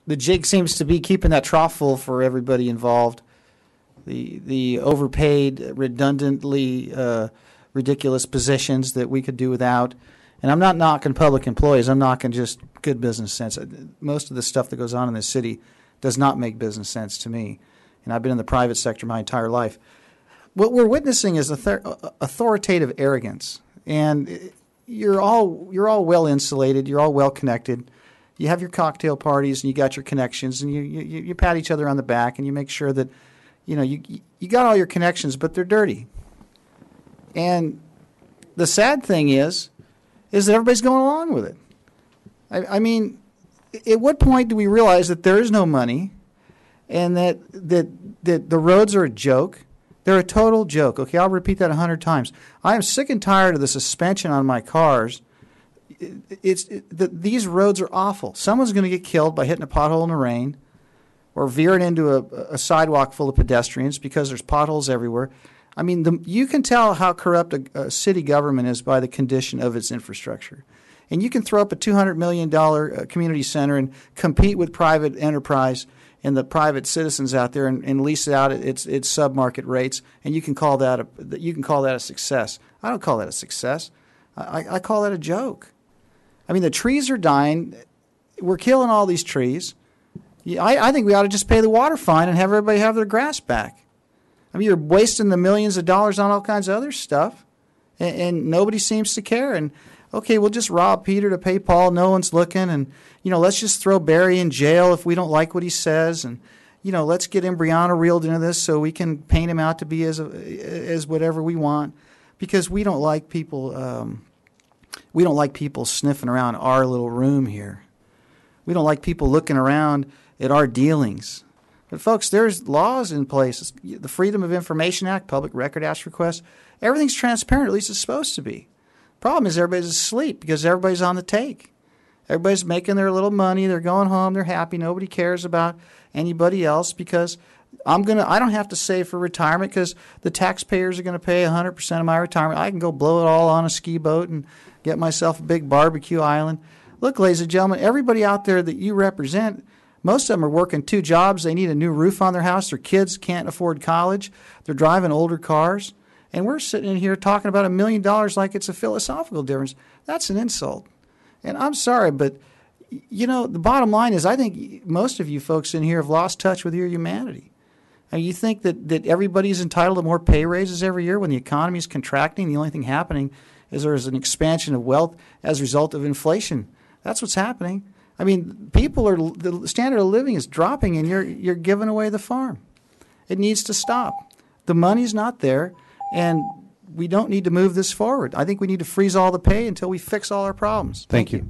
the jig seems to be keeping that trough full for everybody involved. The overpaid, redundantly ridiculous positions that we could do without. And I'm not knocking public employees. I'm knocking just good business sense. Most of the stuff that goes on in this city does not make business sense to me. And I've been in the private sector my entire life. What we're witnessing is authoritative arrogance. And you're all well insulated. You're all well connected. You have your cocktail parties and you got your connections, and you pat each other on the back and you make sure that you got all your connections, but they're dirty. And the sad thing is that everybody's going along with it. I mean, at what point do we realize that there is no money and that the roads are a joke? They're a total joke. Okay, I'll repeat that 100 times. I am sick and tired of the suspension on my cars. These roads are awful. Someone's going to get killed by hitting a pothole in the rain or veering into a sidewalk full of pedestrians because there's potholes everywhere. I mean, you can tell how corrupt a city government is by the condition of its infrastructure. And you can throw up a $200 million community center and compete with private enterprise and the private citizens out there and lease it out at its sub-market rates, and you can call that a success. I don't call that a success. I call that a joke. I mean, the trees are dying. We're killing all these trees. I think we ought to just pay the water fine and have everybody have their grass back. I mean, you're wasting the millions of dollars on all kinds of other stuff, and nobody seems to care. And, okay, we'll just rob Peter to pay Paul. No one's looking. And, let's just throw Barry in jail if we don't like what he says. And, let's get Embriana reeled into this so we can paint him out to be as whatever we want, because we don't like people. We don't like people sniffing around our little room here. We don't like people looking around at our dealings. But, folks, there's laws in place. The Freedom of Information Act, Public Record Act requests, everything's transparent, at least it's supposed to be. Problem is everybody's asleep because everybody's on the take. Everybody's making their little money. They're going home. They're happy. Nobody cares about anybody else because I don't have to save for retirement because the taxpayers are going to pay 100% of my retirement. I can go blow it all on a ski boat and get myself a big barbecue island. Look, ladies and gentlemen, everybody out there that you represent, most of them are working 2 jobs. They need a new roof on their house. Their kids can't afford college. They're driving older cars. And we're sitting in here talking about $1 million like it's a philosophical difference. That's an insult. And I'm sorry, but, the bottom line is I think most of you folks in here have lost touch with your humanity. And you think that everybody's entitled to more pay raises every year when the economy is contracting. The only thing happening is there's an expansion of wealth as a result of inflation. That's what's happening. I mean, the standard of living is dropping, and you're giving away the farm. It needs to stop. The money's not there, and we don't need to move this forward. I think we need to freeze all the pay until we fix all our problems. Thank you.